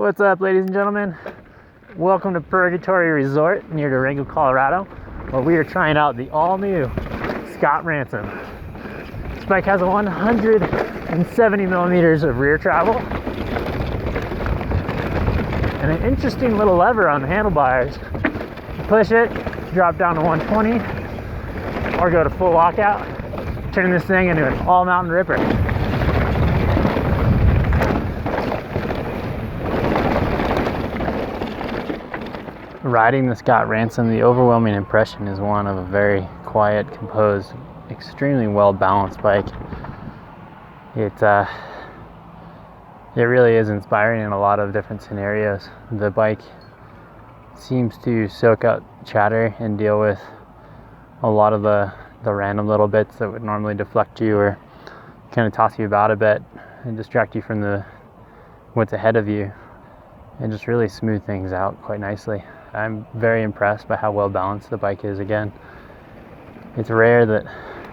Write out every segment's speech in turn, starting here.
What's up, ladies and gentlemen? Welcome to Purgatory Resort near Durango, Colorado, where we are trying out the all-new Scott Ransom. This bike has a 170 millimeters of rear travel and an interesting little lever on the handlebars. You push it, drop down to 120, or go to full lockout, turn this thing into an all-mountain ripper. Riding the Scott Ransom, the overwhelming impression is one of a very quiet, composed, extremely well-balanced bike. It really is inspiring in a lot of different scenarios. The bike seems to soak up chatter and deal with a lot of the random little bits that would normally deflect you or kind of toss you about a bit and distract you from what's ahead of you, and just really smooth things out quite nicely. I'm very impressed by how well balanced the bike is. Again, it's rare that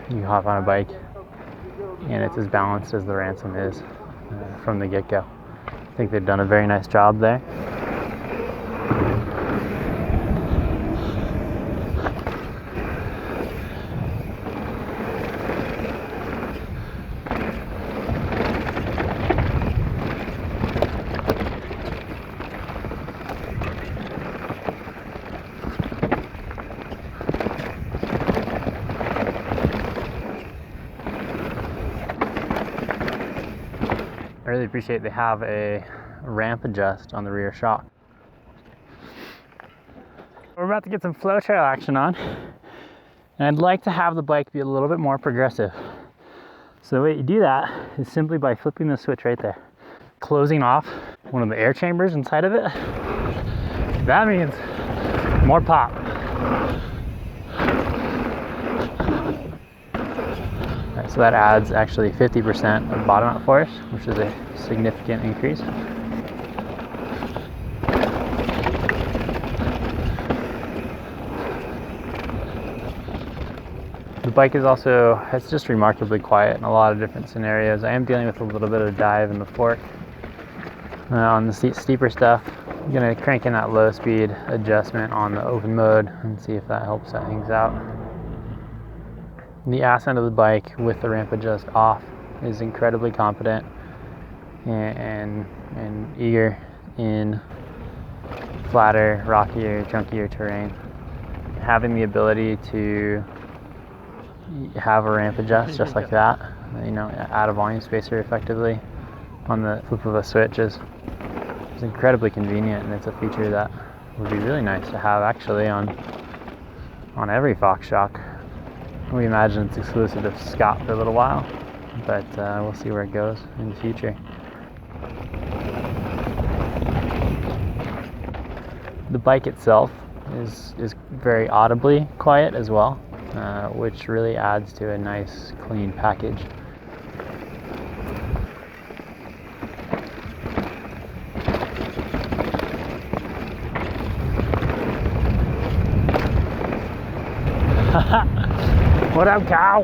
you hop on a bike and it's as balanced as the Ransom is from the get-go. I think they've done a very nice job there. I really appreciate they have a ramp adjust on the rear shock. We're about to get some Flutter Action on, and I'd like to have the bike be a little bit more progressive. So the way you do that is simply by flipping the switch right there, closing off one of the air chambers inside of it. That means more pop. So that adds actually 50% of bottom out force, which is a significant increase. The bike is it's just remarkably quiet in a lot of different scenarios. I am dealing with a little bit of dive in the fork. On the steeper stuff, I'm going to crank in that low speed adjustment on the open mode and see if that helps set things out. The ass end of the bike with the ramp adjust off is incredibly competent and eager in flatter, rockier, chunkier terrain. Having the ability to have a ramp adjust just like that, add a volume spacer effectively on the flip of a switch is incredibly convenient, and it's a feature that would be really nice to have actually on every Fox shock. We imagine it's exclusive to Scott for a little while, but we'll see where it goes in the future. The bike itself is very audibly quiet as well, which really adds to a nice, clean package. What up, cow?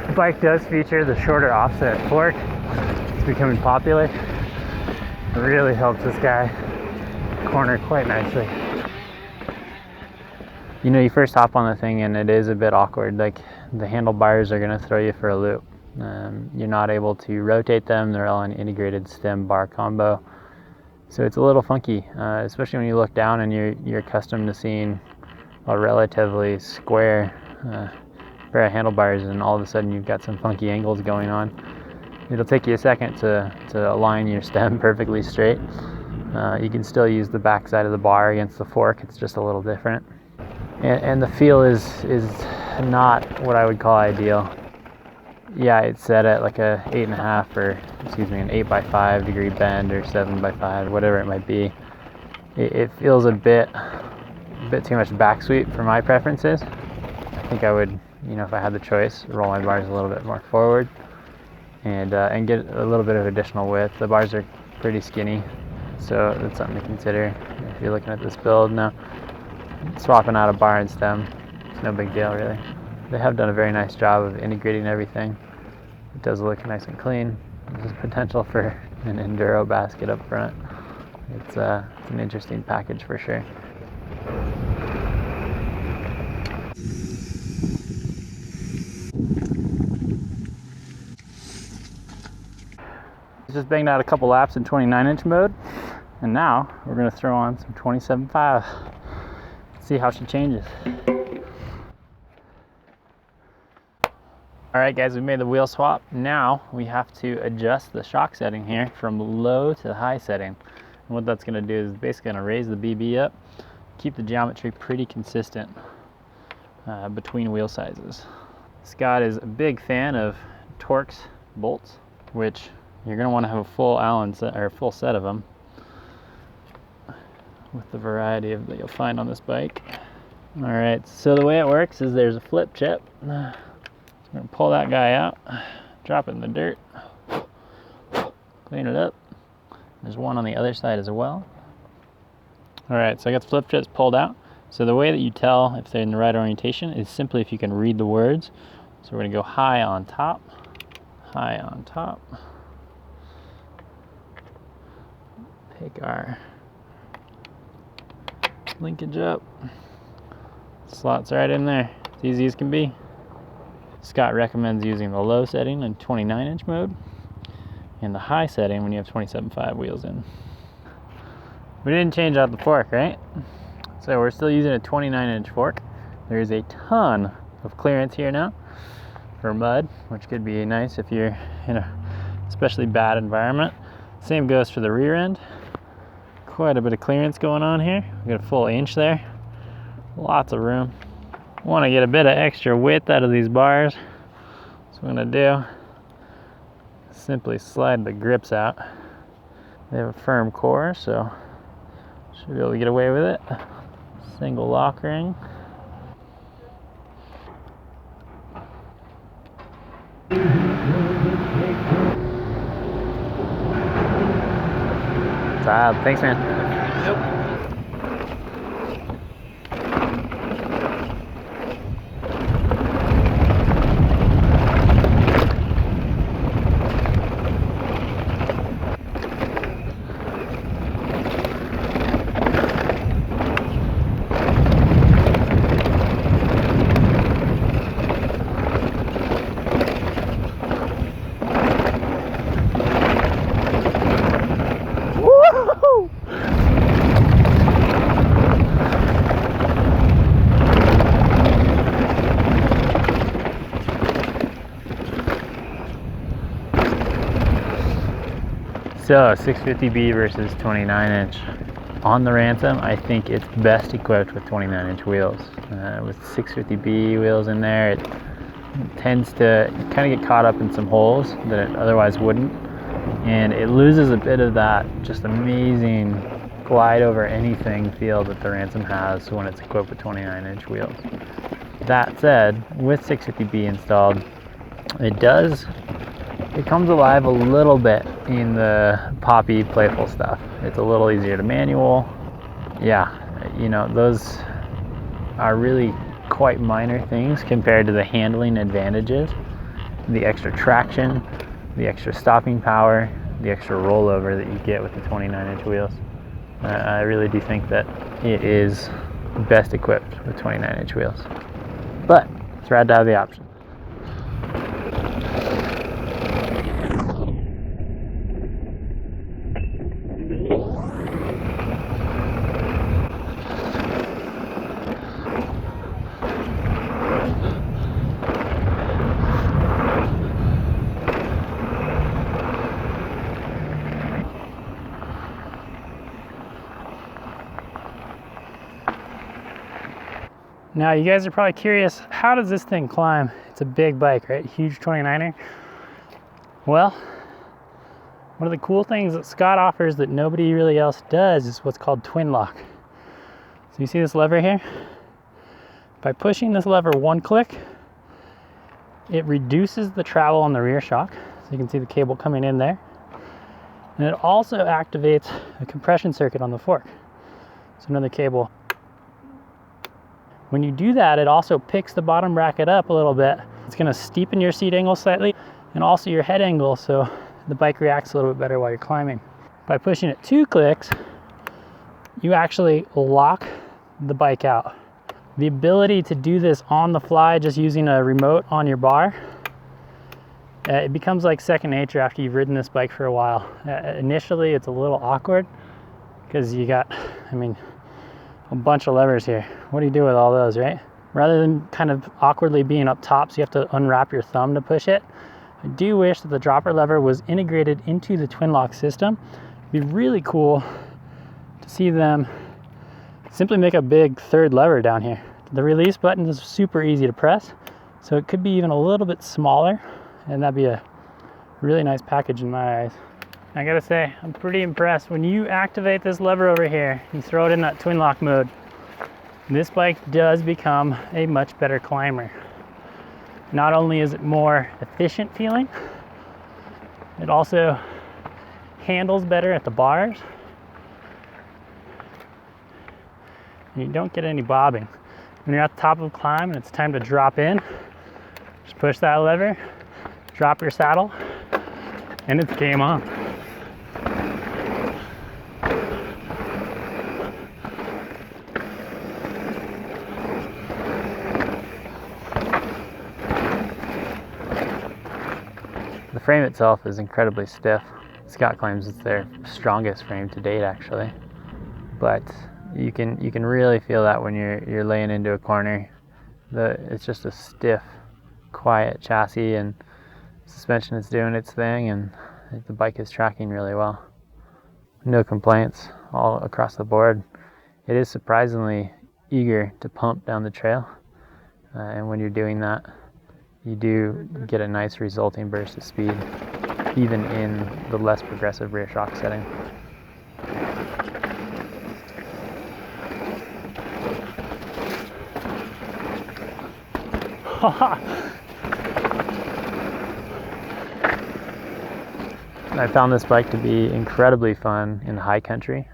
The bike does feature the shorter offset fork. It's becoming popular. It really helps this guy corner quite nicely. You first hop on the thing and it is a bit awkward. Like, the handlebars are going to throw you for a loop. You're not able to rotate them. They're all an integrated stem bar combo. So it's a little funky, especially when you look down and you're accustomed to seeing a relatively square pair of handlebars, and all of a sudden you've got some funky angles going on. It'll take you a second to align your stem perfectly straight. You can still use the back side of the bar against the fork. It's just a little different. And the feel is not what I would call ideal. Yeah, it's set at like a 8.5 or an 8x5 degree bend or 7x5, whatever it might be. It feels a bit too much back sweep for my preferences. I think I would, if I had the choice, roll my bars a little bit more forward and get a little bit of additional width. The bars are pretty skinny, so that's something to consider if you're looking at this build. Now, swapping out a bar and stem, it's no big deal really. they have done a very nice job of integrating everything. It does look nice and clean. There's potential for an enduro basket up front. It's an interesting package for sure. Just banged out a couple laps in 29-inch mode, and now we're going to throw on some 27.5. See how she changes. Alright guys, we made the wheel swap. Now we have to adjust the shock setting here from low to high setting. And what that's going to do is basically going to raise the BB up, keep the geometry pretty consistent between wheel sizes. Scott is a big fan of Torx bolts, which you're going to want to have a full Allen set, or a full set of them, with the variety of that you'll find on this bike. Alright, so the way it works is there's a flip chip. So I'm going to pull that guy out, drop it in the dirt, clean it up. There's one on the other side as well. Alright, so I got the flip chips pulled out. So the way that you tell if they're in the right orientation is simply if you can read the words. So we're going to go high on top, high on top. Pick our linkage up. Slots right in there. It's easy as can be. Scott recommends using the low setting in 29-inch mode and the high setting when you have 27.5 wheels in. We didn't change out the fork, right? So we're still using a 29-inch fork. There's a ton of clearance here now for mud, which could be nice if you're in a especially bad environment. Same goes for the rear end. Quite a bit of clearance going on here. We got a full inch there. Lots of room. Want to get a bit of extra width out of these bars. So what I'm going to do, simply slide the grips out. They have a firm core, so should be able to get away with it. Single lock ring. Thanks, man. Yep. So 650B versus 29-inch. On the Ransom, I think it's best equipped with 29-inch wheels. With 650B wheels in there, it tends to kind of get caught up in some holes that it otherwise wouldn't. And it loses a bit of that just amazing glide over anything feel that the Ransom has when it's equipped with 29-inch wheels. That said, with 650B installed, it comes alive a little bit in the poppy, playful stuff. It's a little easier to manual. Yeah, you know, those are really quite minor things compared to the handling advantages, the extra traction, the extra stopping power, the extra rollover that you get with the 29-inch wheels. I really do think that it is best equipped with 29-inch wheels. But it's rad to have the option. Now you guys are probably curious, how does this thing climb? It's a big bike, right? Huge 29er. Well, one of the cool things that Scott offers that nobody really else does is what's called TwinLoc. So you see this lever here? By pushing this lever one click, it reduces the travel on the rear shock. So you can see the cable coming in there. And it also activates a compression circuit on the fork. So another cable, When you do that, it also picks the bottom bracket up a little bit. It's gonna steepen your seat angle slightly and also your head angle, so the bike reacts a little bit better while you're climbing. By pushing it 2 clicks, you actually lock the bike out. The ability to do this on the fly just using a remote on your bar, it becomes like second nature after you've ridden this bike for a while. Initially, it's a little awkward because you got, I mean, a bunch of levers here. What do you do with all those, right? Rather than kind of awkwardly being up top, so you have to unwrap your thumb to push it, I do wish that the dropper lever was integrated into the TwinLoc system. It'd be really cool to see them simply make a big third lever down here. The release button is super easy to press, so it could be even a little bit smaller, and that'd be a really nice package in my eyes. I gotta say, I'm pretty impressed. When you activate this lever over here, you throw it in that TwinLoc mode, this bike does become a much better climber. Not only is it more efficient feeling, it also handles better at the bars. And you don't get any bobbing. When you're at the top of a climb and it's time to drop in, just push that lever, drop your saddle, and it's game on. The frame itself is incredibly stiff. Scott claims it's their strongest frame to date, actually. But you can really feel that when you're laying into a corner. It's just a stiff, quiet chassis, and suspension is doing its thing, and the bike is tracking really well. No complaints all across the board. It is surprisingly eager to pump down the trail, and when you're doing that, you do get a nice resulting burst of speed, even in the less progressive rear shock setting. I found this bike to be incredibly fun in high country,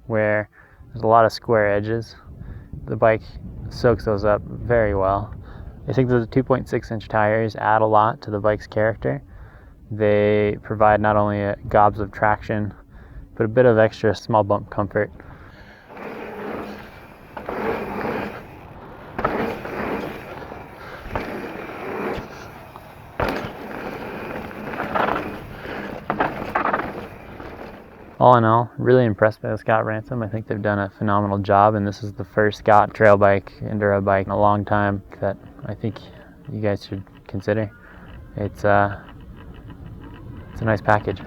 where there's a lot of square edges. The bike soaks those up very well. I think the 2.6-inch tires add a lot to the bike's character. They provide not only gobs of traction, but a bit of extra small bump comfort. All in all, really impressed by the Scott Ransom. I think they've done a phenomenal job, and this is the first Scott trail bike, enduro bike in a long time that I think you guys should consider. It's a nice package.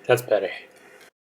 That's better.